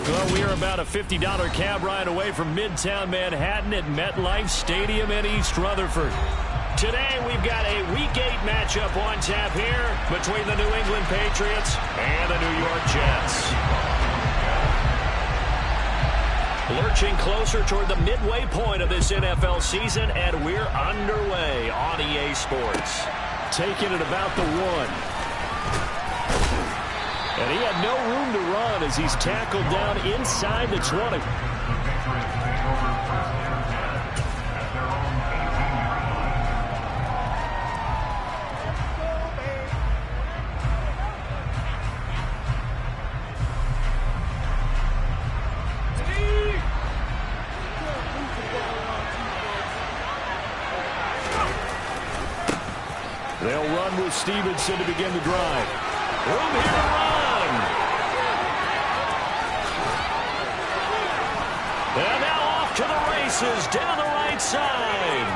Well, we are about a $50 cab ride away from Midtown Manhattan at MetLife Stadium in East Rutherford. Today, we've got a Week 8 matchup on tap here between the New England Patriots and the New York Jets. Lurching closer toward the midway point of this NFL season, and we're underway on EA Sports. Taking it about the 1. And he had no room to run as he's tackled down inside the 20. They'll run with Stevenson to begin the drive. Room here to run. And now off to the races down the right side.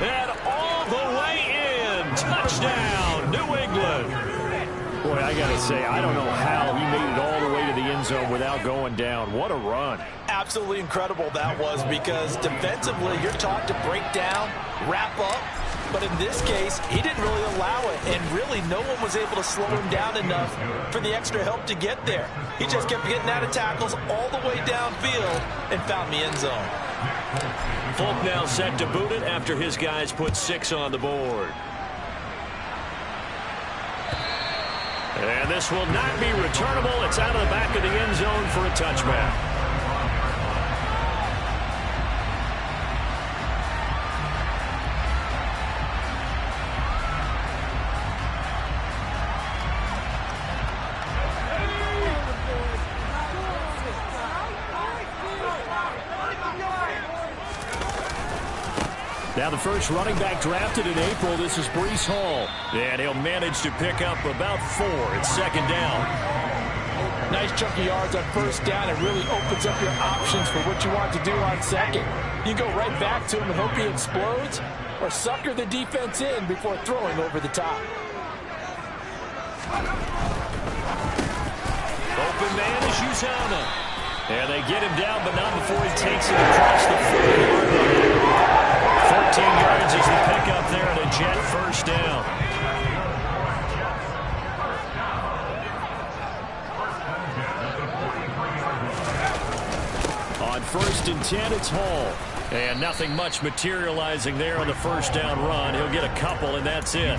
And all the way in. Touchdown, New England. Boy, I got to say, I don't know how he made it all the way to the end zone without going down. What a run. Absolutely incredible that was, because defensively you're taught to break down, wrap up. But in this case, he didn't really allow it, and really no one was able to slow him down enough for the extra help to get there. He just kept getting out of tackles all the way downfield and found the end zone. Folk now set to boot it after his guys put 6 on the board. And this will not be returnable. It's out of the back of the end zone for a touchback. Now the first running back drafted in April, this is Breece Hall. And he'll manage to pick up about 4 at second down. Nice chunky yards on first down. It really opens up your options for what you want to do on second. You go right back to him and hope he explodes, or sucker the defense in before throwing over the top. Open man is Uzama. And they get him down, but not before he takes it across the 40-yard line. 14 yards is the pickup there and a Jet first down. On 1st and 10, it's Hall. And nothing much materializing there on the first down run. He'll get a couple, and that's it.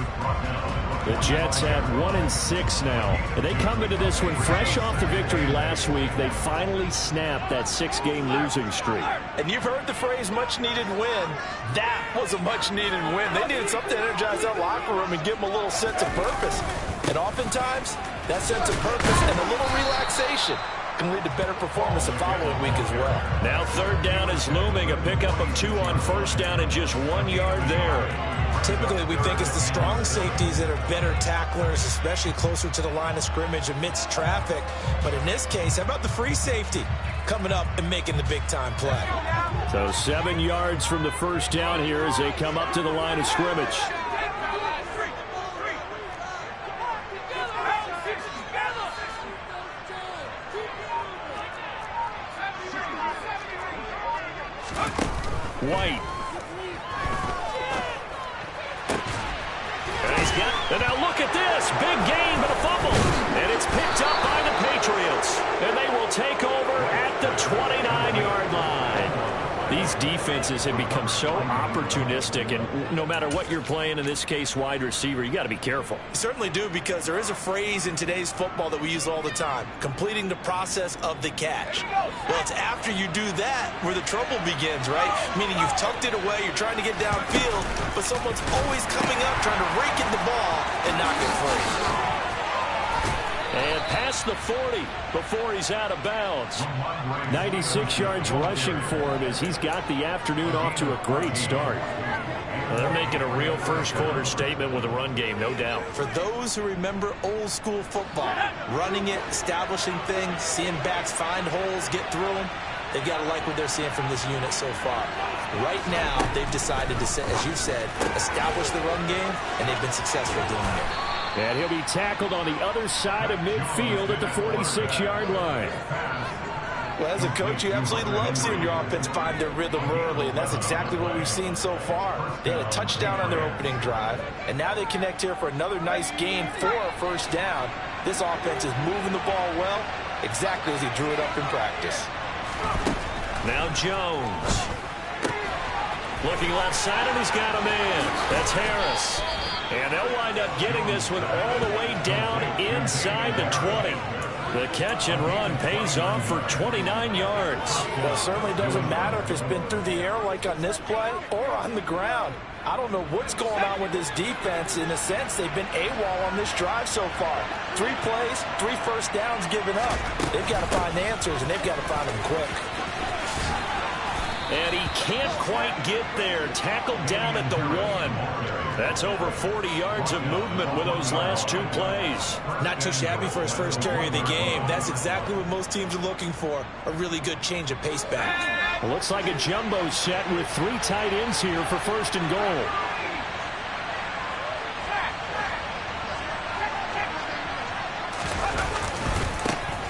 The Jets have 1-6 now. And they come into this one fresh off the victory last week. They finally snapped that 6-game losing streak. And you've heard the phrase much-needed win. That was a much-needed win. They needed something to energize that locker room and give them a little sense of purpose. And oftentimes, that sense of purpose and a little relaxation can lead to better performance the following week as well. Now 3rd down is looming. A pickup of 2 on first down and just 1 yard there. Typically, we think it's the strong safeties that are better tacklers, especially closer to the line of scrimmage amidst traffic. But in this case, how about the free safety coming up and making the big-time play? So 7 yards from the first down here as they come up to the line of scrimmage. White. And he's got, and now look at this. Big gain, but a fumble. And it's picked up by the Patriots. And they will take over at the 29-yard line. These defenses have become so opportunistic, and no matter what you're playing, in this case wide receiver, you got to be careful. You certainly do, because there is a phrase in today's football that we use all the time: completing the process of the catch. Well, it's after you do that where the trouble begins, right? Meaning you've tucked it away, you're trying to get downfield, but someone's always coming up trying to rake in the ball and knock it free. And past the 40 before he's out of bounds. 96 yards rushing for him as he's got the afternoon off to a great start. Well, they're making a real first-quarter statement with a run game, no doubt. For those who remember old-school football, running it, establishing things, seeing backs find holes, get through them, they've got to like what they're seeing from this unit so far. Right now, they've decided to, as you said, establish the run game, and they've been successful doing it. And he'll be tackled on the other side of midfield at the 46-yard line. Well, as a coach, you absolutely love seeing your offense find their rhythm early, and that's exactly what we've seen so far. They had a touchdown on their opening drive, and now they connect here for another nice gain for a first down. This offense is moving the ball well, exactly as he drew it up in practice. Now Jones. Looking left side, and he's got a man. That's Harris. And they'll wind up getting this one all the way down inside the 20. The catch and run pays off for 29 yards. Well, it certainly doesn't matter if it's been through the air like on this play or on the ground. I don't know what's going on with this defense. In a sense, they've been AWOL on this drive so far. 3 plays, 3 first downs given up. They've got to find answers, and they've got to find them quick. And he can't quite get there. Tackled down at the 1. That's over 40 yards of movement with those last 2 plays. Not too shabby for his first carry of the game. That's exactly what most teams are looking for. A really good change of pace back. Well, looks like a jumbo set with 3 tight ends here for first and goal.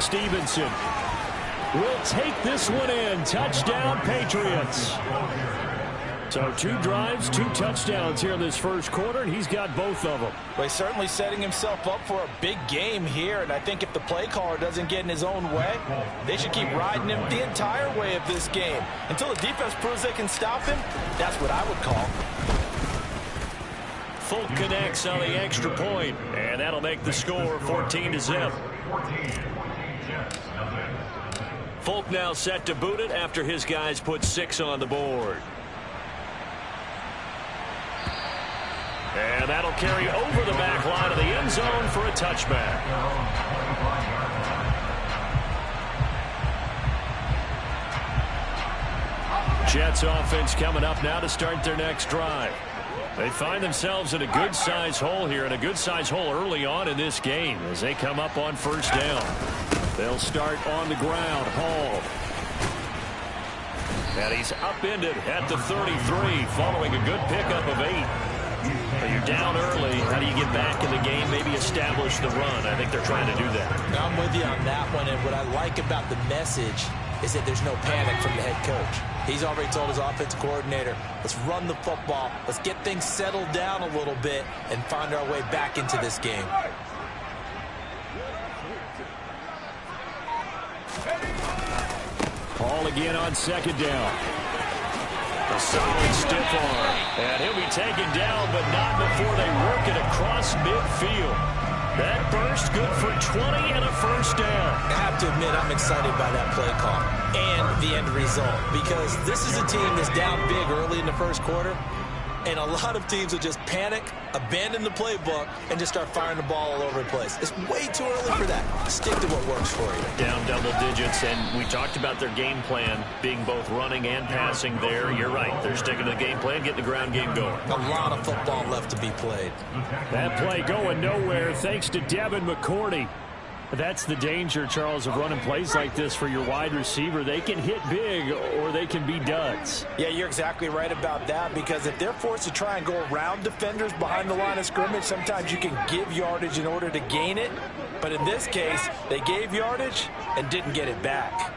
Stevenson will take this one in. Touchdown, Patriots. So 2 drives, 2 touchdowns here in this first quarter, and he's got both of them. Well, he's certainly setting himself up for a big game here, and I think if the play caller doesn't get in his own way, they should keep riding him the entire way of this game. Until the defense proves they can stop him, that's what I would call. Folk connects on the extra point, and that'll make the score 14-0. Folk now set to boot it after his guys put 6 on the board. And that'll carry over the back line of the end zone for a touchback. Jets offense coming up now to start their next drive. They find themselves in a good-sized hole here, and a good-sized hole early on in this game as they come up on first down. They'll start on the ground. Hall. And he's upended at the 33 following a good pickup of 8. You're down early. How do you get back in the game? Maybe establish the run. I think they're trying to do that. I'm with you on that one, and what I like about the message is that there's no panic from the head coach. He's already told his offensive coordinator, let's run the football, let's get things settled down a little bit and find our way back into this game. Hall again on second down. A solid stiff arm. And he'll be taken down, but not before they work it across midfield. That burst good for 20 and a first down. I have to admit, I'm excited by that play call and the end result, because this is a team that's down big early in the first quarter, and a lot of teams will just panic, abandon the playbook, and just start firing the ball all over the place. It's way too early for that. Stick to what works for you. Down double digits, and we talked about their game plan being both running and passing there. You're right. They're sticking to the game plan, getting the ground game going. A lot of football left to be played. That play going nowhere thanks to Devin McCourty. That's the danger, Charles, of running plays like this for your wide receiver. They can hit big or they can be duds. Yeah, you're exactly right about that, because if they're forced to try and go around defenders behind the line of scrimmage, sometimes you can give yardage in order to gain it. But in this case, they gave yardage and didn't get it back.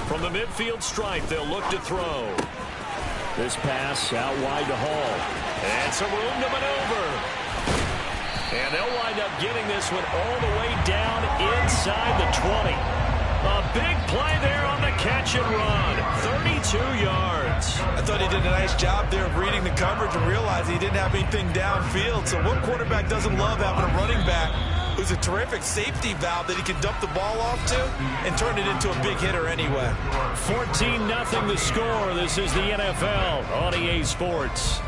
From the midfield stripe, they'll look to throw. This pass out wide to Hall. And some room to maneuver. And they'll wind up getting this one all the way down inside the 20. A big play there on the catch and run. 32 yards. I thought he did a nice job there of reading the coverage and realizing he didn't have anything downfield. So what quarterback doesn't love having a running back who's a terrific safety valve that he can dump the ball off to and turn it into a big hitter anyway? 14-0 the score. This is the NFL on EA Sports.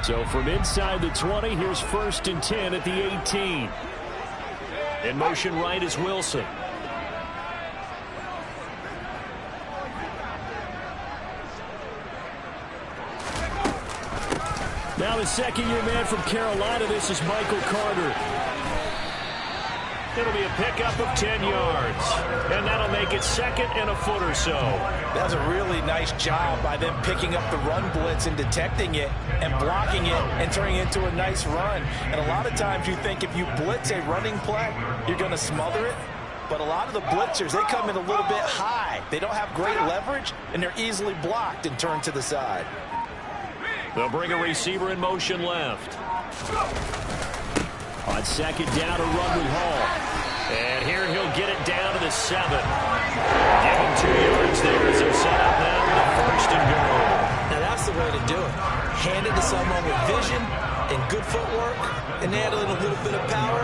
So from inside the 20, here's 1st and 10 at the 18. In motion right is Wilson. Now the second-year man from Carolina, this is Michael Carter. It'll be a pickup of 10 yards. And that'll make it second and a foot or so. That's a really nice job by them picking up the run blitz and detecting it and blocking it and turning it into a nice run. And a lot of times you think if you blitz a running play, you're going to smother it. But a lot of the blitzers, they come in a little bit high. They don't have great leverage, and they're easily blocked and turned to the side. They'll bring a receiver in motion left. On second down, a run with Hall. And here he'll get it down to the 7. Give him 2 yards there as they're set up now with a first and goal. Now that's the way to do it. Hand it to someone with vision and good footwork, and add in a little bit of power,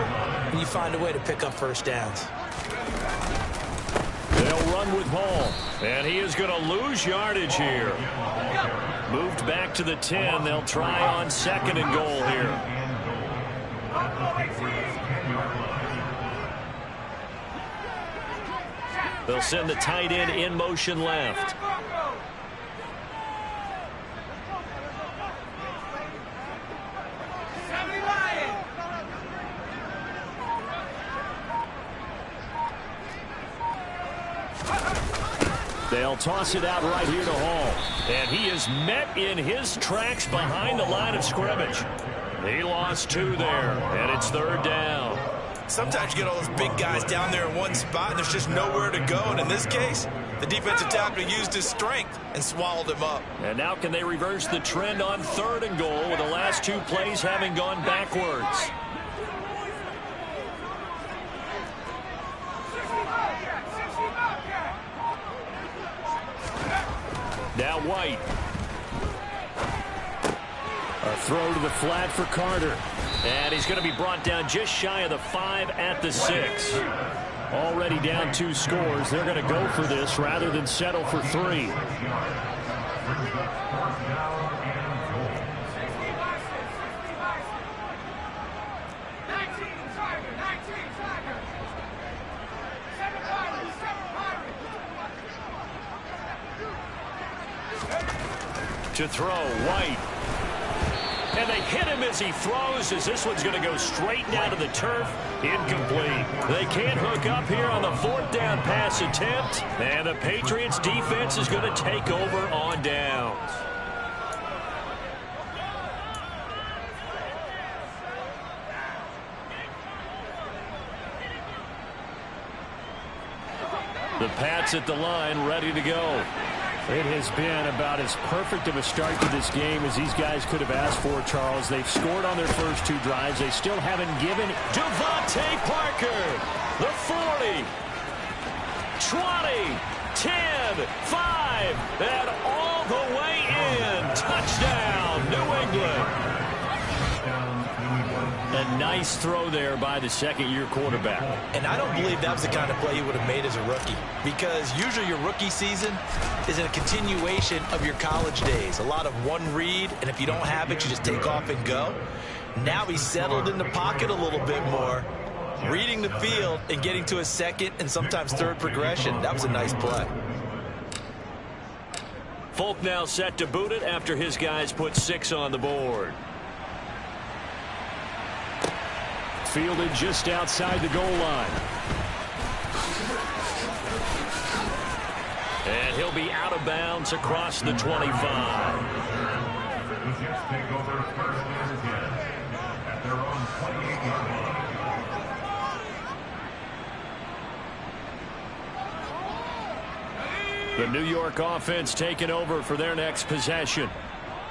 and you find a way to pick up first downs. They'll run with Hall, and he is going to lose yardage here. Moved back to the 10. They'll try on second and goal here. They'll send the tight end in motion left. They'll toss it out right here to Hall. And he is met in his tracks behind the line of scrimmage. He lost 2 there, and it's third down. Sometimes you get all those big guys down there in one spot, and there's just nowhere to go. And in this case, the defensive tackle used his strength and swallowed him up. And now can they reverse the trend on third and goal with the last 2 plays having gone backwards? Now White. A throw to the flat for Carter. And he's going to be brought down just shy of the 5 at the 6. Already down 2 scores. They're going to go for this rather than settle for 3. To throw, White. And they hit him as he throws, as this one's going to go straight down to the turf. Incomplete. They can't hook up here on the 4th down pass attempt. And the Patriots defense is going to take over on downs. The Pats at the line, ready to go. It has been about as perfect of a start to this game as these guys could have asked for, Charles. They've scored on their first 2 drives. They still haven't given. Devontae Parker, the 40, 20, 10, 5, and all the way in. Touchdown, New England. A nice throw there by the second-year quarterback. And I don't believe that was the kind of play he would have made as a rookie, because usually your rookie season is a continuation of your college days. A lot of one read, and if you don't have it, you just take off and go. Now he's settled in the pocket a little bit more, reading the field and getting to a second and sometimes third progression. That was a nice play. Folk now set to boot it after his guys put 6 on the board. Fielded just outside the goal line. And he'll be out of bounds across the 25. The New York offense taking over for their next possession.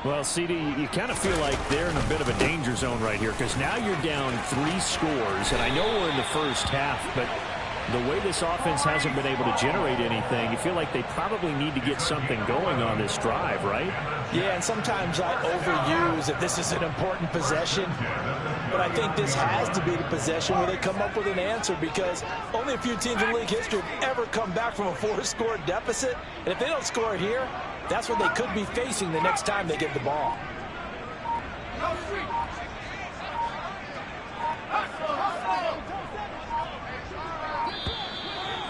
Well, CD, you kind of feel like they're in a bit of a danger zone right here, because now you're down 3 scores, and I know we're in the first half, but the way this offense hasn't been able to generate anything, you feel like they probably need to get something going on this drive, right? Yeah, and sometimes I overuse if this is an important possession, but I think this has to be the possession where they come up with an answer, because only a few teams in league history have ever come back from a 4-score deficit, and if they don't score here, that's what they could be facing the next time they get the ball.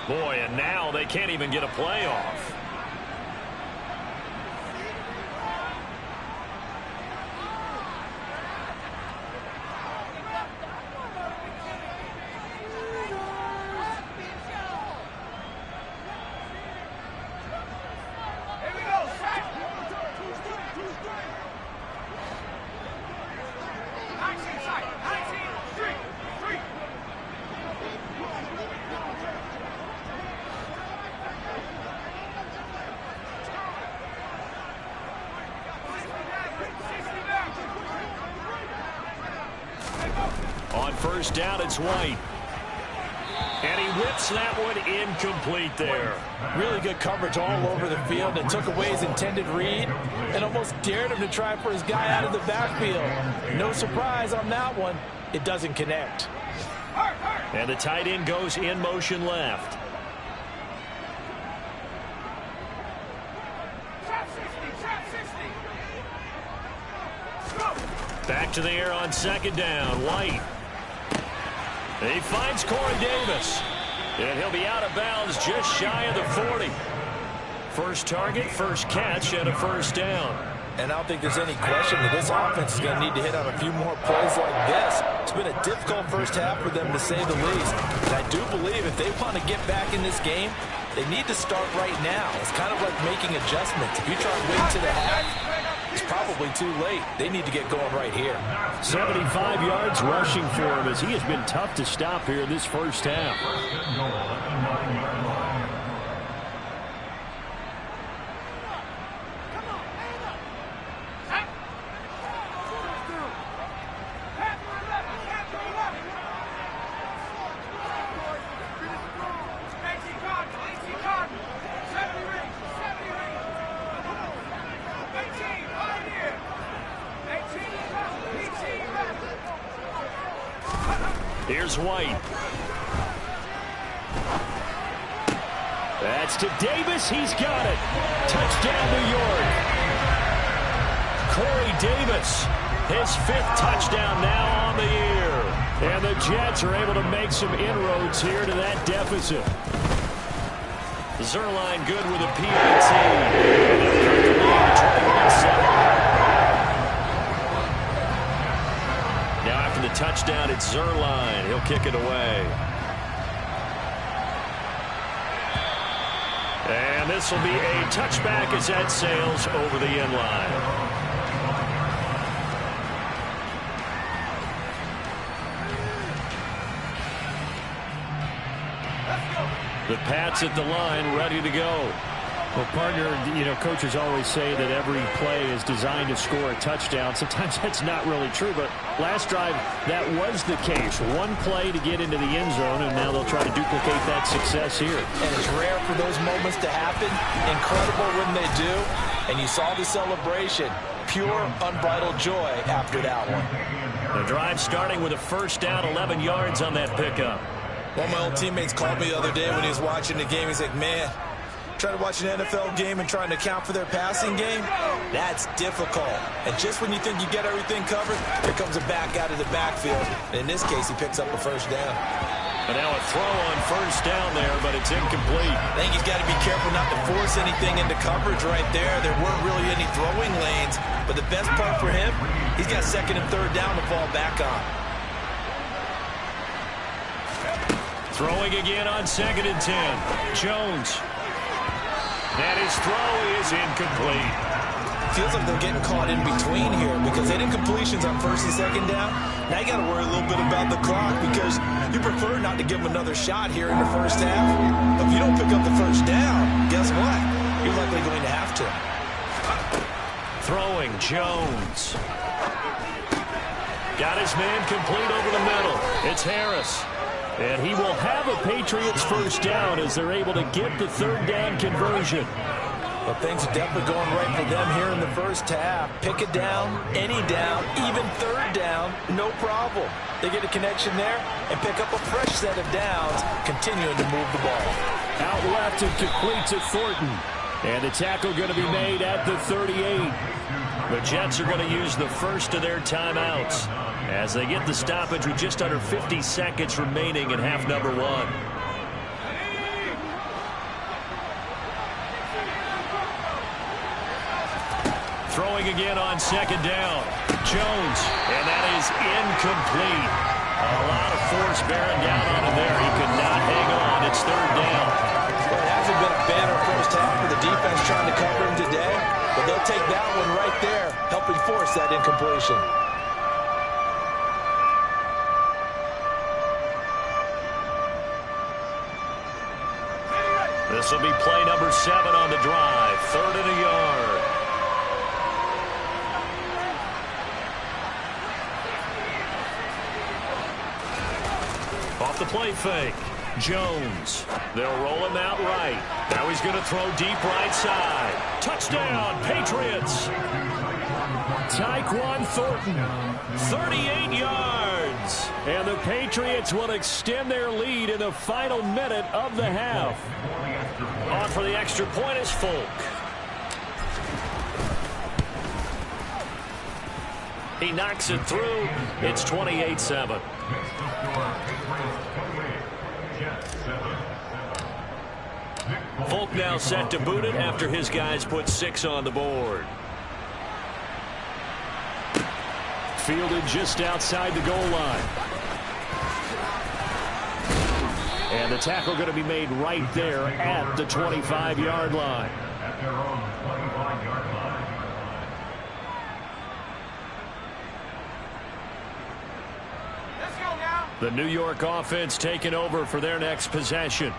Boy, and now they can't even get a play off. first down, it's White. And he whips that one incomplete there. Really good coverage all over the field and took away his intended read and almost dared him to try for his guy out of the backfield. No surprise on that one. It doesn't connect. And the tight end goes in motion left. Back to the air on second down. White. He finds Corey Davis. And he'll be out of bounds just shy of the 40. First target, first catch, and a first down. And I don't think there's any question that this offense is going to need to hit on a few more plays like this. It's been a difficult first half for them, to say the least. And I do believe if they want to get back in this game, they need to start right now. It's kind of like making adjustments. If you try to wait to the half, it's probably too late. They need to get going right here. 75 yards rushing for him as he has been tough to stop here in this first half. Here's White. That's to Davis. He's got it. Touchdown, New York. Corey Davis, his 5th touchdown now on the year. And the Jets are able to make some inroads here to that deficit. Zerline good with a PAT. And they'll cut the lead to 21-7. Now after the touchdown, it's Zerline. He'll kick it away. And this will be a touchback as that sails over the end line. The Pats at the line, ready to go. Well, partner, you know, coaches always say that every play is designed to score a touchdown. Sometimes that's not really true, but last drive, that was the case. One play to get into the end zone, and now they'll try to duplicate that success here. And it's rare for those moments to happen. Incredible when they do. And you saw the celebration. Pure, unbridled joy after that one. The drive starting with a first down, 11 yards on that pickup. One of my old teammates called me the other day when he was watching the game. He's like, man, trying to watch an NFL game and trying to account for their passing game, that's difficult. And just when you think you get everything covered, here comes a back out of the backfield. And in this case, he picks up a first down. And now a throw on first down there, but it's incomplete. I think he's got to be careful not to force anything into coverage right there. There weren't really any throwing lanes. But the best part for him, he's got second and third down to fall back on. Throwing again on second and 10. Jones. And his throw is incomplete. Feels like they're getting caught in between here because they did completions on first and second down. Now you got to worry a little bit about the clock because you prefer not to give them another shot here in the first half. If you don't pick up the first down, guess what? You're likely going to have to. Throwing, Jones. Got his man complete over the middle. It's Harris. And he will have a Patriots first down as they're able to get the third down conversion. But things are definitely going right for them here in the first half. Pick it down, any down, even third down, no problem. They get a connection there and pick up a fresh set of downs, continuing to move the ball. Out left and complete to Thornton. And the tackle going to be made at the 38. The Jets are going to use the first of their timeouts as they get the stoppage with just under 50 seconds remaining in half number 1. Throwing again on second down. Jones, and that is incomplete. A lot of force bearing down on him there. He could not hang on. It's third down. Well, it hasn't been a banner first half for the defense trying to cover him today, but they'll take that one right there, helping force that incompletion. This will be play number 7 on the drive. Third and a yard. play fake. Jones. They'll roll him out right. Now he's going to throw deep right side. Touchdown, Patriots. Tyquan Thornton, 38 yards. And the Patriots will extend their lead in the final minute of the half. On for the extra point is Folk. He knocks it through. It's 28-7. Folk now set to boot it after his guys put 6 on the board. Fielded just outside the goal line. And the tackle going to be made right there at the 25-yard line. The New York offense taking over for their next possession.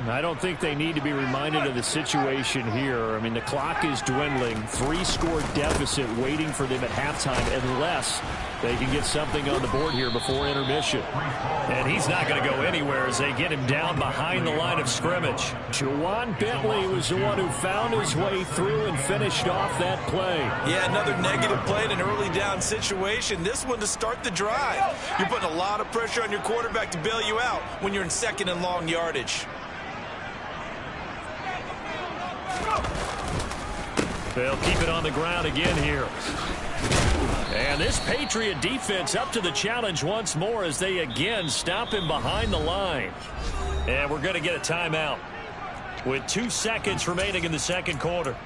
I don't think they need to be reminded of the situation here. I mean, the clock is dwindling. 3-score deficit waiting for them at halftime unless they can get something on the board here before intermission. And he's not going to go anywhere as they get him down behind the line of scrimmage. Juwan Bentley was the one who found his way through and finished off that play. Yeah, another negative play in an early down situation. This one to start the drive. You're putting a lot of pressure on your quarterback to bail you out when you're in second and long yardage. They'll keep it on the ground again here. And this Patriot defense up to the challenge once more as they again stop him behind the line. And we're going to get a timeout with 2 seconds remaining in the second quarter.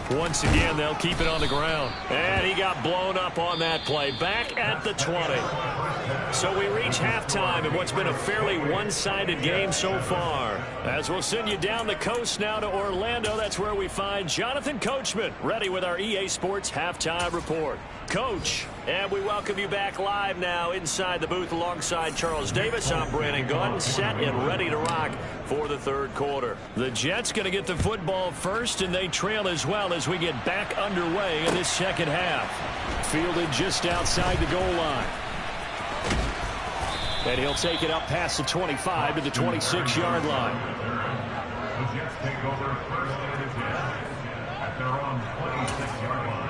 Once again, they'll keep it on the ground. And he got blown up on that play. Back at the 20. So we reach halftime in what's been a fairly one-sided game so far. As we'll send you down the coast now to Orlando, that's where we find Jonathan Coachman, ready with our EA Sports Halftime Report. Coach, and we welcome you back live now inside the booth alongside Charles Davis. I'm Brandon Gaudin, set and ready to rock for the third quarter. The Jets going to get the football first, and they trail as well as we get back underway in this second half. Fielded just outside the goal line. And he'll take it up past the 25 to the 26-yard line. The Jets take over first and 10 at their own 26-yard line.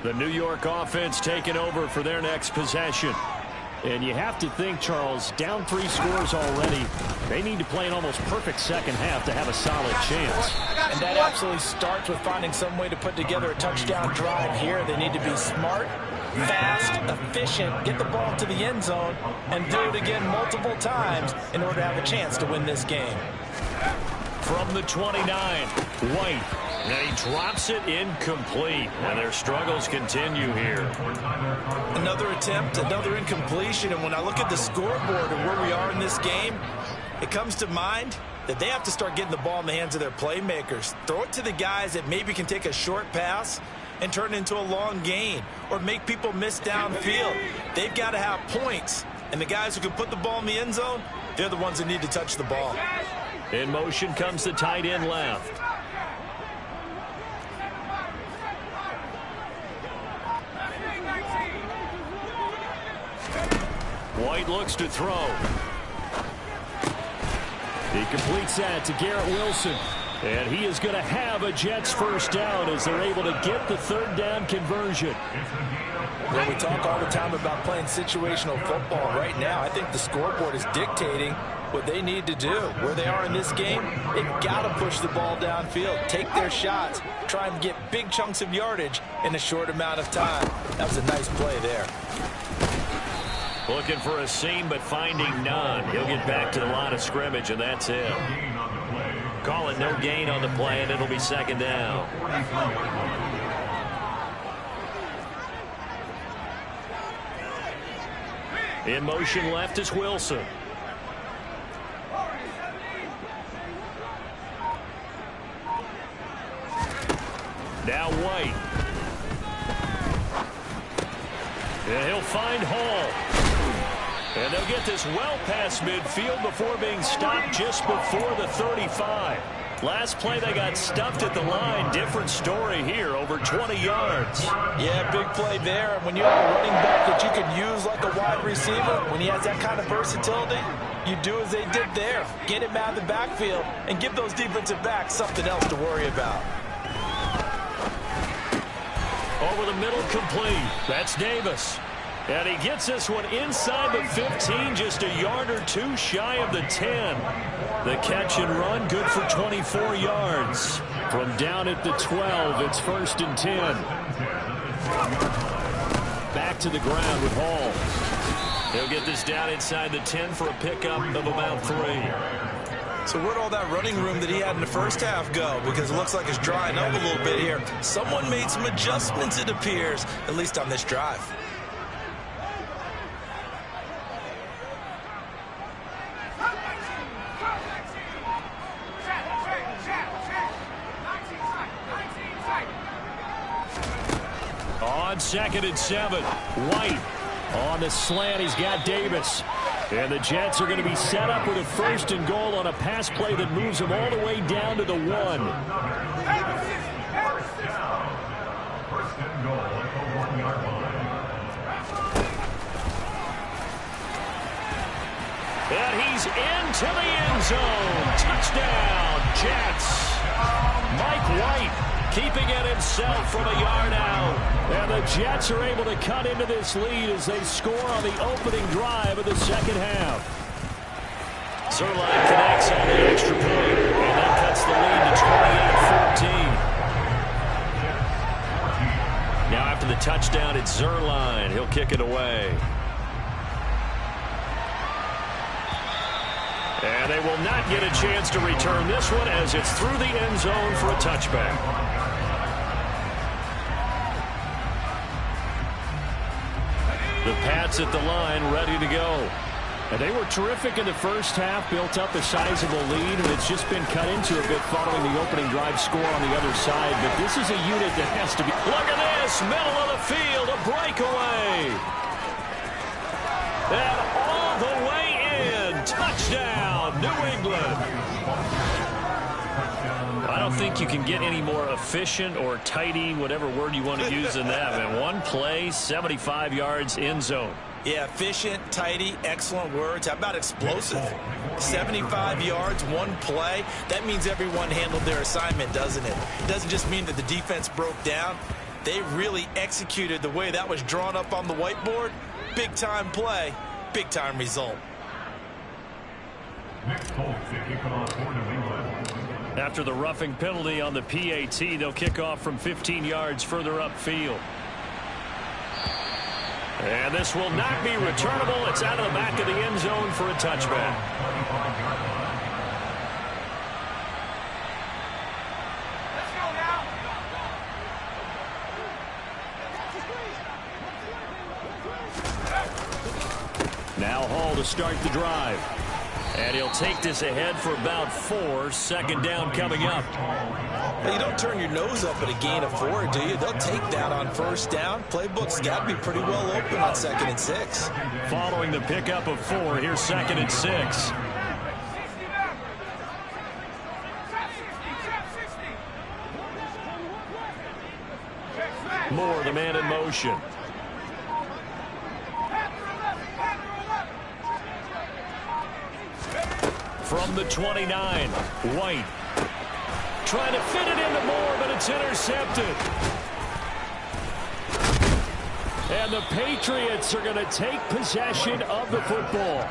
The New York offense taking over for their next possession. And you have to think, Charles, down 3 scores already. They need to play an almost perfect second half to have a solid chance. And that absolutely starts with finding some way to put together a touchdown drive here. They need to be smart, fast, efficient, get the ball to the end zone, and do it again multiple times in order to have a chance to win this game. From the 29, White. And he drops it incomplete. And their struggles continue here. Another attempt, another incompletion. And when I look at the scoreboard and where we are in this game, it comes to mind that they have to start getting the ball in the hands of their playmakers. Throw it to the guys that maybe can take a short pass and turn it into a long gain or make people miss downfield. They've got to have points. And the guys who can put the ball in the end zone, they're the ones that need to touch the ball. In motion comes the tight end left. White looks to throw. He completes that to Garrett Wilson. And he is going to have a Jets first down as they're able to get the third down conversion. Well, we talk all the time about playing situational football. Right now, I think the scoreboard is dictating what they need to do. Where they are in this game, they've got to push the ball downfield, take their shots, try and get big chunks of yardage in a short amount of time. That was a nice play there. Looking for a seam, but finding none. He'll get back to the line of scrimmage, and that's it. Call it no gain on the play, and it'll be second down. In motion left is Wilson. Now White. And he'll find Hall. And they'll get this well past midfield before being stopped just before the 35. Last play they got stuffed at the line. Different story here, over 20 yards. Yeah, big play there. And when you have a running back that you could use like a wide receiver, when he has that kind of versatility, you do as they did there. Get him out of the backfield and give those defensive backs something else to worry about. Over the middle, complete. That's Davis. And he gets this one inside the 15, just a yard or two shy of the 10. The catch and run, good for 24 yards. From down at the 12, it's 1st and 10. Back to the ground with Hall. He'll get this down inside the 10 for a pickup of about 3. So where'd all that running room that he had in the first half go? Because it looks like it's drying up a little bit here. Someone made some adjustments, it appears, at least on this drive. On 2nd and 7, White on the slant. He's got Davis. And the Jets are going to be set up with a 1st and goal on a pass play that moves them all the way down to the 1. 1st and goal at the 1-yard line. And he's into the end zone. Touchdown, Jets. Mike White keeping it himself from a yard out. And the Jets are able to cut into this lead as they score on the opening drive of the 2nd half. Zerline connects on the extra point, and that cuts the lead to 28-14. Now after the touchdown, it's Zerline. He'll kick it away. And they will not get a chance to return this one as it's through the end zone for a touchback. The Pats at the line, ready to go. And they were terrific in the first half, built up a sizable lead, and it's just been cut into a bit following the opening drive score on the other side. But this is a unit that has to be... Look at this, middle of the field, a breakaway. And all the way in, touchdown, New England. I don't think you can get any more efficient or tidy, whatever word you want to use in that. And one play, 75 yards, end zone. Yeah, efficient, tidy, excellent words. How about explosive? 75 yards, one play. That means everyone handled their assignment, doesn't it? It doesn't just mean that the defense broke down. They really executed the way that was drawn up on the whiteboard. Big-time play, big-time result. Next Colts to kick off for New England. After the roughing penalty on the PAT, they'll kick off from 15 yards further upfield. And this will not be returnable. It's out of the back of the end zone for a touchback. Now Hall to start the drive. And he'll take this ahead for about 4. 2nd down coming up. Well, you don't turn your nose up at a gain of 4, do you? They'll take that on 1st down. Playbook's got to be pretty well open on 2nd and 6. Following the pickup of 4, here's 2nd and 6. Moore, the man in motion. From the 29, White. Trying to fit it into Moore, but it's intercepted. And the Patriots are going to take possession of the football.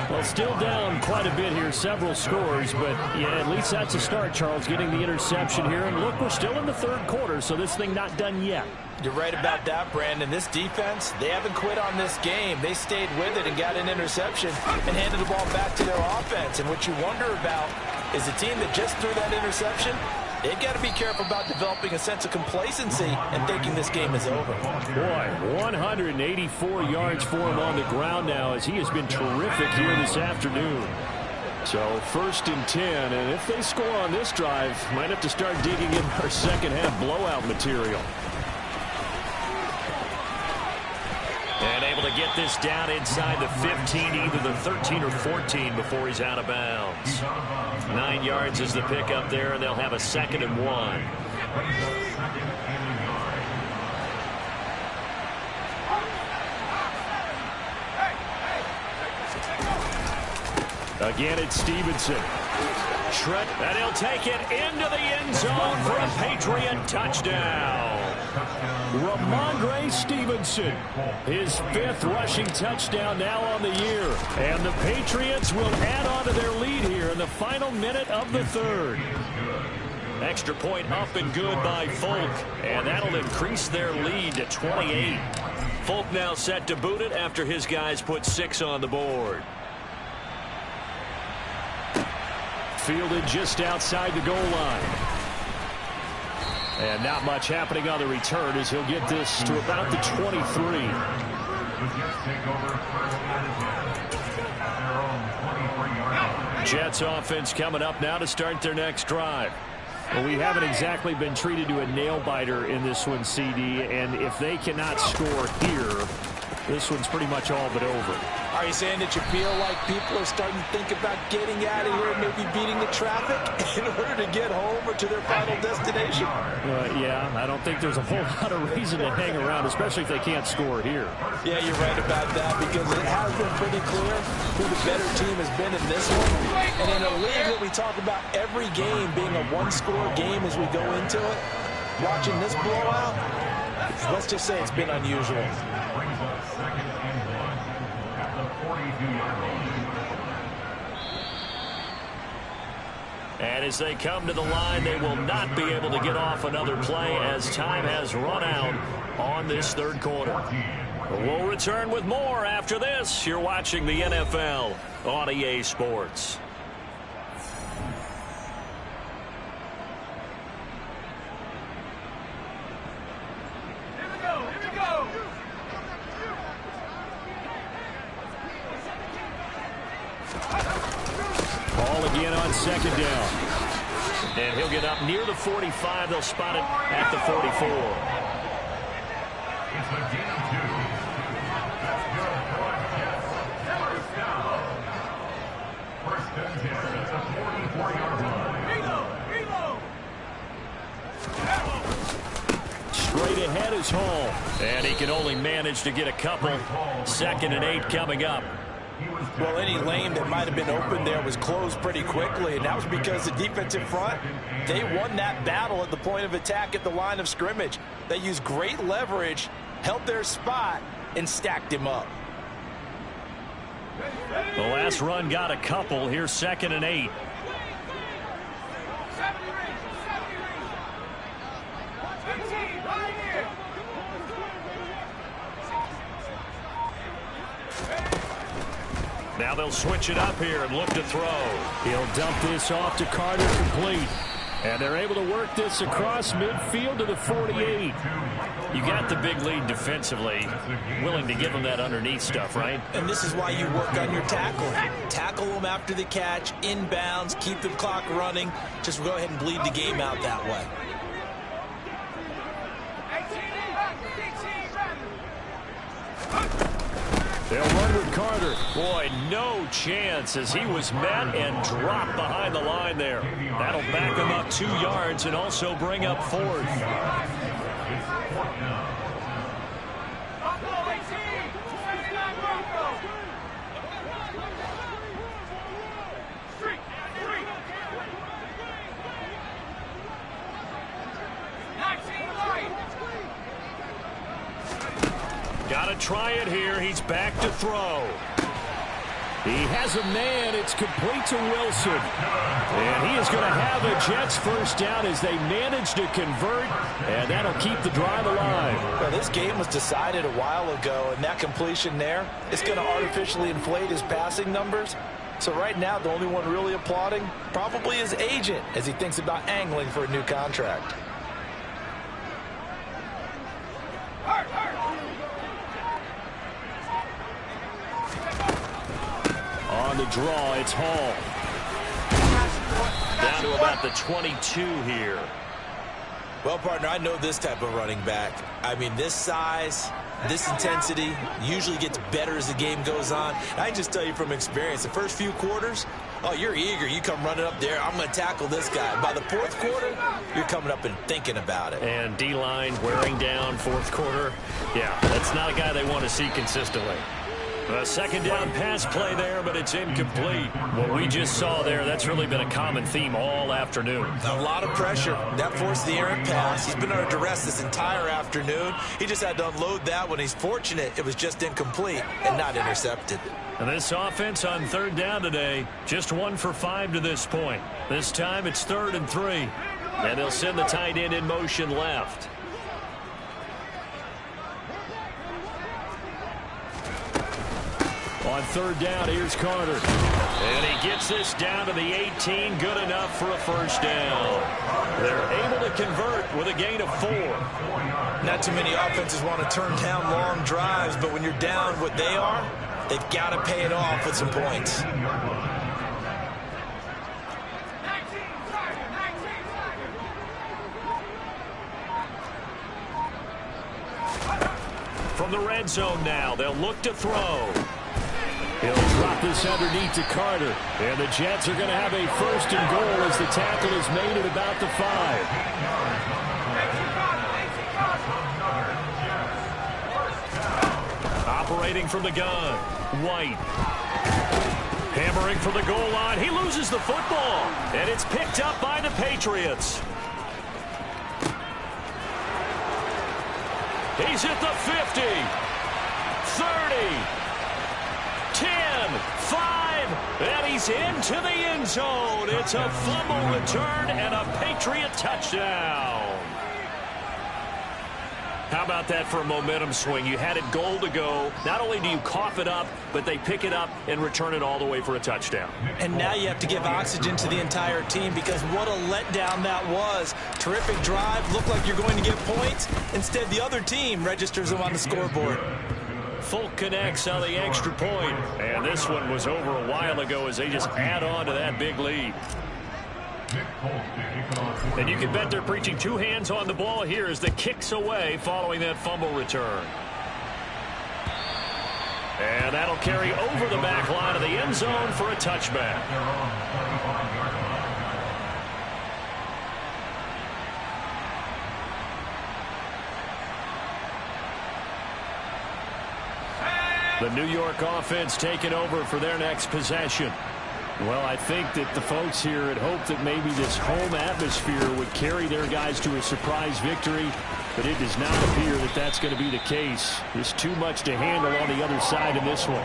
Well, still down quite a bit here, several scores, but yeah, at least that's a start, Charles, getting the interception here. And look, we're still in the 3rd quarter, so this thing not done yet. You're right about that, Brandon. This defense, they haven't quit on this game. They stayed with it and got an interception and handed the ball back to their offense. And what you wonder about is the team that just threw that interception, they've got to be careful about developing a sense of complacency and thinking this game is over. Boy, 184 yards for him on the ground now as he has been terrific here this afternoon. So 1st and 10, and if they score on this drive, might have to start digging in our 2nd half blowout material. And able to get this down inside the 15, either the 13 or 14 before he's out of bounds. 9 yards is the pickup there, and they'll have a 2nd and 1. Again, it's Stevenson. And he'll take it into the end zone for a Patriot touchdown. Ramondre Stevenson, his 5th rushing touchdown now on the year. And the Patriots will add on to their lead here in the final minute of the 3rd. Extra point up and good by Folk, and that'll increase their lead to 28. Folk now set to boot it after his guys put 6 on the board. Fielded just outside the goal line. And not much happening on the return as he'll get this to about the 23. Jets offense coming up now to start their next drive. Well, we haven't exactly been treated to a nail-biter in this one, CD, and if they cannot score here, this one's pretty much all but over. Are you saying that you feel like people are starting to think about getting out of here and maybe beating the traffic in order to get home or to their final destination? Yeah, I don't think there's a whole lot of reason to hang around, especially if they can't score here. Yeah, you're right about that, because it has been pretty clear who the better team has been in this one. And in a league that we talk about every game being a one-score game as we go into it, watching this blowout, let's just say it's been unusual. And as they come to the line, they will not be able to get off another play as time has run out on this 3rd quarter. We'll return with more after this. You're watching the NFL on EA Sports. Ball again on 2nd down. And he'll get up near the 45. They'll spot it at the 44. It's a gain of 2. That's good for Jets. First and 10 at the 44-yard line. Straight ahead is Hall. And he can only manage to get a couple. 2nd and 8 coming up. Well, any lane that might have been open there was closed pretty quickly, and that was because the defensive front, they won that battle at the point of attack at the line of scrimmage. They used great leverage, held their spot, and stacked him up. The last run got a couple. Here's 2nd and 8. Now they'll switch it up here and look to throw. He'll dump this off to Carter, complete. And they're able to work this across midfield to the 48. You got the big lead defensively. Willing to give them that underneath stuff, right? And this is why you work on your tackling. Tackle them after the catch, inbounds, keep the clock running. Just go ahead and bleed the game out that way. They'll run with Carter. Boy, no chance as he was met and dropped behind the line there. That'll back him up 2 yards and also bring up 4th. Got to try it here. He's back to throw. He has a man. It's complete to Wilson. And he is going to have a Jets first down as they manage to convert. And that'll keep the drive alive. Well, this game was decided a while ago, and that completion there is going to artificially inflate his passing numbers. So right now, the only one really applauding probably his agent as he thinks about angling for a new contract. On the draw, it's Hall. Down to about the 22 here. Well, partner, I know this type of running back. I mean, this size, This intensity usually gets better as the game goes on. I can just tell you from experience, the first few quarters, oh, you're eager. You come running up there, I'm going to tackle this guy. And by the fourth quarter, you're coming up and thinking about it. And D-line wearing down fourth quarter. Yeah, that's not a guy they want to see consistently. A second down pass play there, but it's incomplete. What we just saw there, that's really been a common theme all afternoon. A lot of pressure. That forced the errant pass. He's been under duress this entire afternoon. He just had to unload that one. He's fortunate it was just incomplete and not intercepted. And this offense on third down today, just 1 for 5 to this point. This time it's 3rd and 3. And they'll send the tight end in motion left. On third down, here's Carter. And he gets this down to the 18, good enough for a first down. They're able to convert with a gain of 4. Not too many offenses want to turn down long drives, but when you're down what they are, they've got to pay it off with some points. From the red zone now, they'll look to throw. He'll drop this underneath to Carter. And the Jets are going to have a 1st and goal as the tackle is made at about the 5. Operating from the gun, White. Hammering for the goal line. He loses the football. And it's picked up by the Patriots. He's at the 50. 30. 10, 5, and he's into the end zone. It's a fumble return and a Patriot touchdown. How about that for a momentum swing? You had it goal to go. Not only do you cough it up, but they pick it up and return it all the way for a touchdown. And now you have to give oxygen to the entire team because what a letdown that was. Terrific drive. Looked like you're going to get points. Instead, the other team registers them on the scoreboard. Folk connects on the extra point. And this one was over a while ago as they just add on to that big lead. And you can bet they're preaching 2 hands on the ball here as the kick's away following that fumble return. And that'll carry over the back line of the end zone for a touchback. The New York offense taking over for their next possession. Well, I think that the folks here had hoped that maybe this home atmosphere would carry their guys to a surprise victory, but it does not appear that that's going to be the case. There's too much to handle on the other side in this one.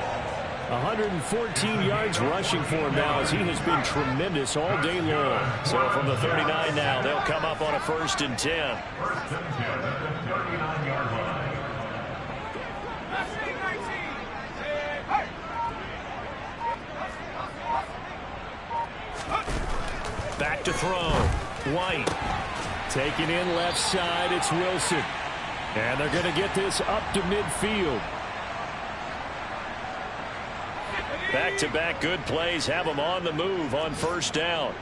114 yards rushing for him now as he has been tremendous all day long. So from the 39 now, they'll come up on a 1st and 10. First and 10 at the 39-yard line. Back to throw. White. Taking in left side, it's Wilson. And they're going to get this up to midfield. Back-to-back good plays have them on the move on 1st down.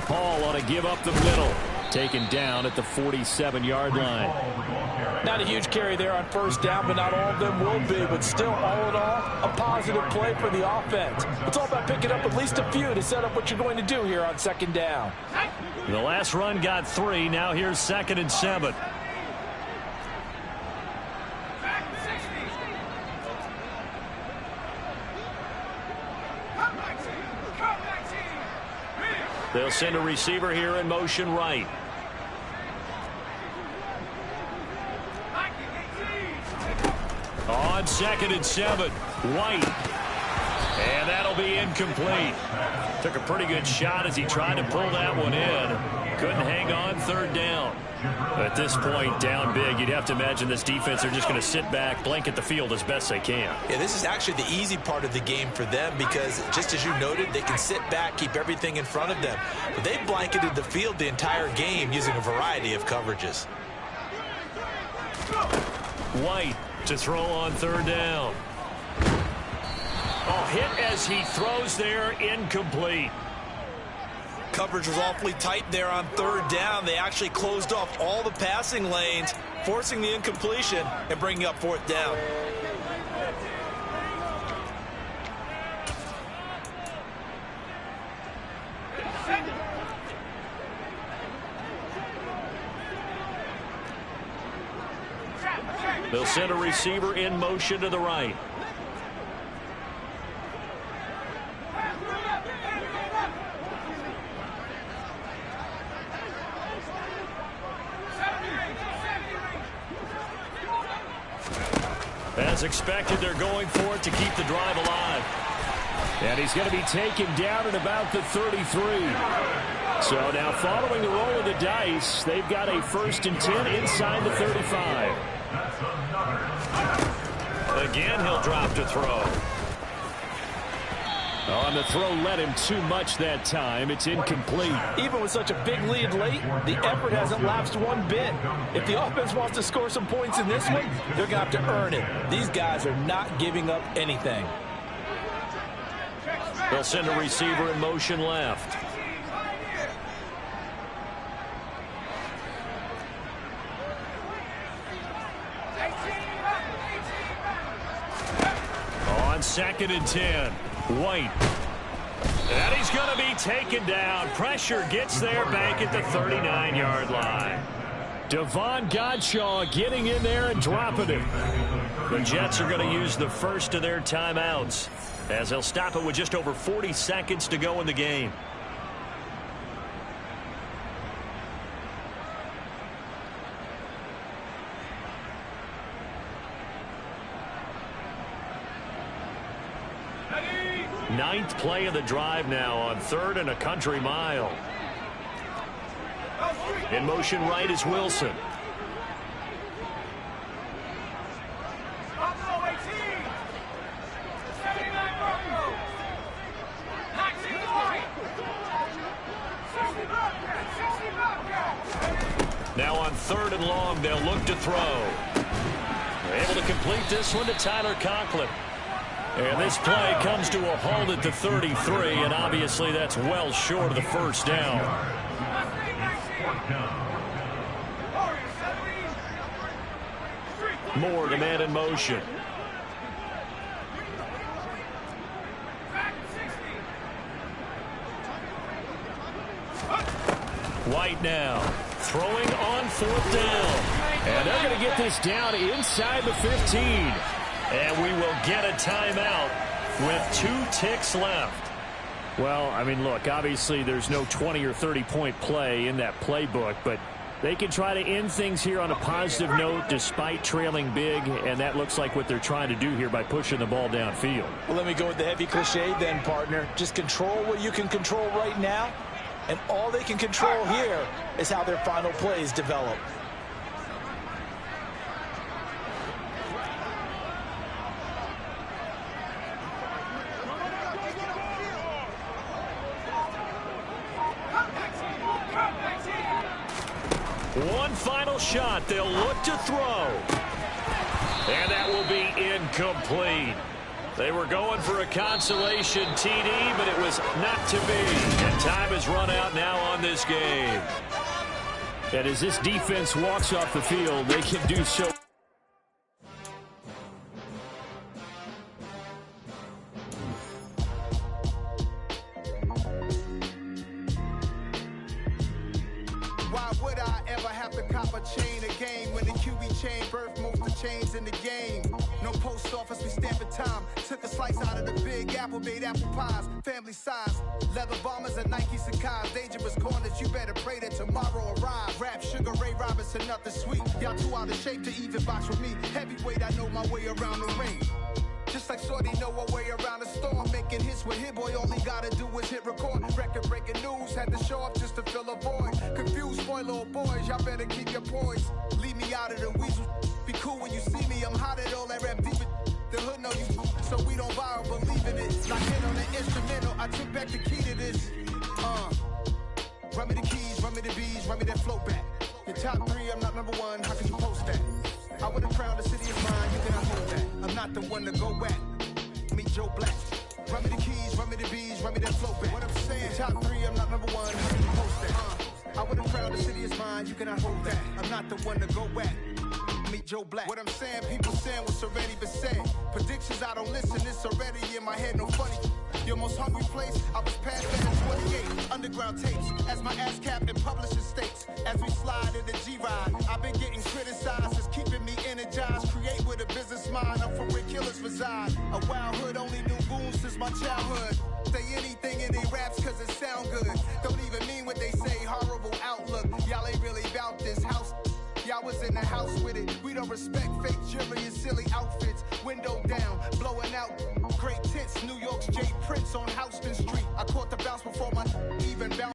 Hall ought to give up the middle. Taken down at the 47-yard line. Not a huge carry there on 1st down, but not all of them will be. But still, all in all, a positive play for the offense. It's all about picking up at least a few to set up what you're going to do here on 2nd down. The last run got 3. Now here's 2nd and 7. They'll send a receiver here in motion right. On 2nd and 7, White. And that'll be incomplete. Took a pretty good shot as he tried to pull that one in. Couldn't hang on 3rd down. At this point, down big, you'd have to imagine this defense are just going to sit back, blanket the field as best they can. Yeah, this is actually the easy part of the game for them because, just as you noted, they can sit back, keep everything in front of them. But they blanketed the field the entire game using a variety of coverages. White to throw on 3rd down. Oh, hit as he throws there, incomplete. Coverage was awfully tight there on third down. They actually closed off all the passing lanes, forcing the incompletion and bringing up fourth down. They'll send a receiver in motion to the right. As expected, they're going for it to keep the drive alive. And he's going to be taken down at about the 33. So now following the roll of the dice, they've got a 1st and 10 inside the 35. Again, he'll drop to throw. On the throw led him too much that time. It's incomplete. Even with such a big lead late, the effort hasn't lapsed one bit. If the offense wants to score some points in this one, they're going to have to earn it. These guys are not giving up anything. They'll send a receiver in motion left. On 2nd and 10, White. And he's going to be taken down. Pressure gets there back at the 39-yard line. Devon Godshaw getting in there and dropping it. The Jets are going to use the first of their timeouts, as they'll stop it with just over 40 seconds to go in the game. Ninth play of the drive now on 3rd and a country mile. In motion right is Wilson. Now on 3rd and long, they'll look to throw. They're able to complete this one to Tyler Conklin. And this play comes to a halt at the 33, and obviously that's well short of the 1st down. Moore, the man in motion. White now, throwing on 4th down. And they're going to get this down inside the 15. And we will get a timeout with 2 ticks left. Well, I mean, look, obviously there's no 20 or 30-point play in that playbook, but they can try to end things here on a positive note despite trailing big, and that looks like what they're trying to do here by pushing the ball downfield. Well, let me go with the heavy cliche then, partner. Just control what you can control right now, and all they can control here is how their final plays develop. One final shot. They'll look to throw. And that will be incomplete. They were going for a consolation TD, but it was not to be. And time has run out now on this game. And as this defense walks off the field, they can do so. In the game, no post office, we stamping time. Took a slice out of the big apple, made apple pies, family size, leather bombers and Nike Sacai's, dangerous corners. You better pray that tomorrow arrives. Rap Sugar Ray Robinson, nothing sweet. Y'all too out of shape to even box with me. Heavyweight, I know my way around the ring. Just like Shorty know her way around the storm. Making hits with Hit Boy, all he gotta do is hit record. Record breaking news, had to show up just to fill a void. Confused boy, little boys, y'all better keep your poise. Leave me out of the weasel. Be cool when you see me, I'm hot at all that rap deep. The hood know you, so we don't borrow, believe in it. Lock in on the instrumental, I took back the key to this. Run me the keys, run me the bees, run me that flow back. Your top 3, I'm not number 1, how can you post that? I would've crowned the city of mine, you cannot hold that. I'm not the one to go at. Meet Joe Black, Run me the keys, run me the bees, run me that flow back. What I'm saying, top 3, I'm not number 1. How can you post that? I would've crowned the city is mine, you cannot hold that. I'm not the one to go at. Meet Joe Black. What I'm saying, people saying what's already been said. Predictions, I don't listen, it's already in my head, no funny. Your most hungry place, I was past that in 28. Underground tapes, as my ass cap in publishing states. As we slide in the G-Ride, I've been getting criticized, it's keeping me energized. Create with a business mind, I'm for where killers reside. A wild hood, only knew goons since my childhood. Say anything in they raps cause it sound good. Don't even mean what they say, horrible outlook. Y'all ain't really about this house. Y'all was in the house with it. We don't respect fake jewelry and silly outfits. Window down, blowing out great tents. New York's J Prince on house